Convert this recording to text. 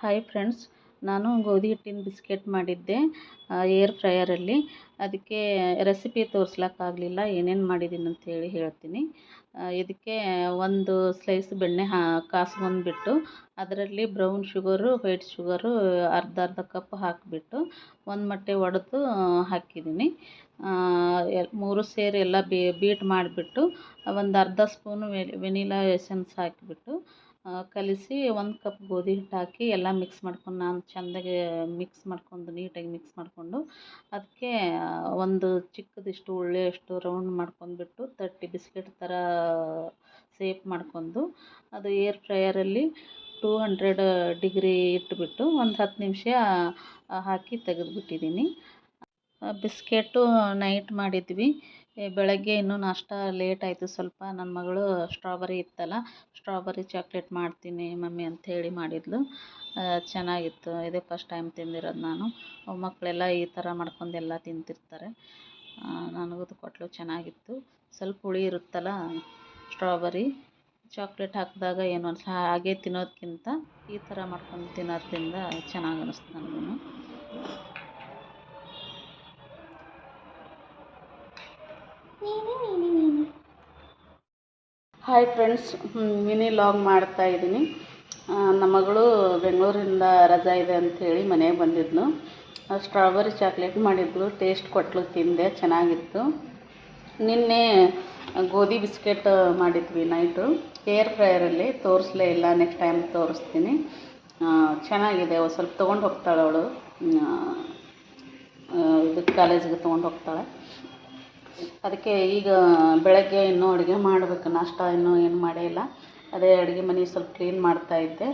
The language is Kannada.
ಹಾಯ್ ಫ್ರೆಂಡ್ಸ್, ನಾನು ಗೋಧಿ ಹಿಟ್ಟಿನ ಬಿಸ್ಕೆಟ್ ಮಾಡಿದ್ದೆ ಏರ್ ಫ್ರೈಯರಲ್ಲಿ. ಅದಕ್ಕೆ ರೆಸಿಪಿ ತೋರಿಸ್ಲಿಕ್ಕಾಗಲಿಲ್ಲ, ಏನೇನು ಮಾಡಿದ್ದೀನಿ ಅಂತೇಳಿ ಹೇಳ್ತೀನಿ. ಇದಕ್ಕೆ ಒಂದು ಸ್ಲೈಸ್ ಬೆಣ್ಣೆ ಕಾಸ್ಕೊಂಡ್ಬಿಟ್ಟು ಅದರಲ್ಲಿ ಬ್ರೌನ್ ಶುಗರು, ವೈಟ್ ಶುಗರು ಅರ್ಧ ಅರ್ಧ ಕಪ್ ಹಾಕಿಬಿಟ್ಟು ಒಂದು ಮೊಟ್ಟೆ ಒಡೆದು ಹಾಕಿದ್ದೀನಿ. ಮೂರು ಸೇರಿ ಎಲ್ಲ ಬೀಟ್ ಮಾಡಿಬಿಟ್ಟು ಒಂದು ಅರ್ಧ ಸ್ಪೂನು ವೆನಿಲಾ ಎಸೆನ್ಸ್ ಹಾಕಿಬಿಟ್ಟು ಕಲಿಸಿ ಒಂದು ಕಪ್ ಗೋಧಿ ಹಿಟ್ಟು ಹಾಕಿ ಎಲ್ಲ ಮಿಕ್ಸ್ ಮಾಡ್ಕೊಂಡು ನಾನು ಚೆಂದಾಗಿ ನೀಟಾಗಿ ಮಿಕ್ಸ್ ಮಾಡಿಕೊಂಡು ಅದಕ್ಕೆ ಒಂದು ಚಿಕ್ಕದಿಷ್ಟು ಉಳ್ಳೆಯಷ್ಟು ರೌಂಡ್ ಮಾಡ್ಕೊಂಡ್ಬಿಟ್ಟು ತಟ್ಟಿ ಬಿಸ್ಕೆಟ್ ಥರ ಸೇಪ್ ಮಾಡ್ಕೊಂಡು ಅದು ಏರ್ ಫ್ರೈಯರಲ್ಲಿ 200 ಡಿಗ್ರಿ ಇಟ್ಬಿಟ್ಟು ಒಂದು 10 ನಿಮಿಷ ಹಾಕಿ ತೆಗೆದುಬಿಟ್ಟಿದ್ದೀನಿ. ಬಿಸ್ಕೆಟು ನೈಟ್ ಮಾಡಿದ್ವಿ. ಬೆಳಗ್ಗೆ ಇನ್ನೂ ನಾಷ್ಟ ಲೇಟ್ ಆಯಿತು ಸ್ವಲ್ಪ. ನನ್ನ ಮಗಳು ಸ್ಟ್ರಾಬೆರಿ ಇತ್ತಲ್ಲ, ಸ್ಟ್ರಾಬೆರಿ ಚಾಕ್ಲೇಟ್ ಮಾಡ್ತೀನಿ ಮಮ್ಮಿ ಅಂಥೇಳಿ ಮಾಡಿದ್ಲು. ಚೆನ್ನಾಗಿತ್ತು. ಇದೇ ಫಸ್ಟ್ ಟೈಮ್ ತಿಂದಿರೋದು ನಾನು. ಮಕ್ಕಳೆಲ್ಲ ಈ ಥರ ಮಾಡ್ಕೊಂಡು ಎಲ್ಲ ತಿಂತಿರ್ತಾರೆ. ನನಗೂ ಕೊಟ್ಟಳು, ಚೆನ್ನಾಗಿತ್ತು. ಸ್ವಲ್ಪ ಹುಳಿ ಇರುತ್ತಲ್ಲ ಸ್ಟ್ರಾಬೆರಿ, ಚಾಕ್ಲೇಟ್ ಹಾಕಿದಾಗ ಏನು ಅನಿಸಲ್ಲ. ಹಾಗೆ ತಿನ್ನೋದಕ್ಕಿಂತ ಈ ಥರ ಮಾಡ್ಕೊಂಡು ತಿನ್ನೋದ್ರಿಂದ ಚೆನ್ನಾಗಿ ಅನ್ನಿಸ್ತು ನನಗೂ. ಹಾಯ್ ಫ್ರೆಂಡ್ಸ್, ಮಿನಿ ಲಾಗ್ ಮಾಡ್ತಾ ಇದ್ದೀನಿ. ನಮ್ಮ ಮಗಳು ಬೆಂಗಳೂರಿಂದ ರಜಾ ಇದೆ ಅಂಥೇಳಿ ಮನೆಗೆ ಬಂದಿದ್ಲು. ಸ್ಟ್ರಾಬೆರಿ ಚಾಕ್ಲೇಟ್ ಮಾಡಿದ್ಲು, ಟೇಸ್ಟ್ ಕೊಟ್ಟಳು, ತಿಂದೆ, ಚೆನ್ನಾಗಿತ್ತು. ನಿನ್ನೆ ಗೋಧಿ ಬಿಸ್ಕೆಟ್ ಮಾಡಿದ್ವಿ ನೈಟು ಏರ್ ಫ್ರೈಯರಲ್ಲಿ. ತೋರಿಸ್ಲೇ ಇಲ್ಲ, ನೆಕ್ಸ್ಟ್ ಟೈಮ್ ತೋರಿಸ್ತೀನಿ. ಚೆನ್ನಾಗಿದೆ. ಸ್ವಲ್ಪ ತೊಗೊಂಡು ಹೋಗ್ತಾಳೆ ಅವಳು, ಇದಕ್ಕೆ ಕಾಲೇಜಿಗೆ ತೊಗೊಂಡು ಹೋಗ್ತಾಳೆ. ಅದಕ್ಕೆ ಈಗ ಬೆಳಗ್ಗೆ ಇನ್ನೂ ಅಡುಗೆ ಮಾಡಬೇಕು. ನಾಷ್ಟ ಇನ್ನೂ ಏನು ಮಾಡೇ ಇಲ್ಲ. ಅದೇ ಅಡುಗೆ ಮನೆ ಸ್ವಲ್ಪ ಕ್ಲೀನ್ ಮಾಡ್ತಾಯಿದ್ದೆ.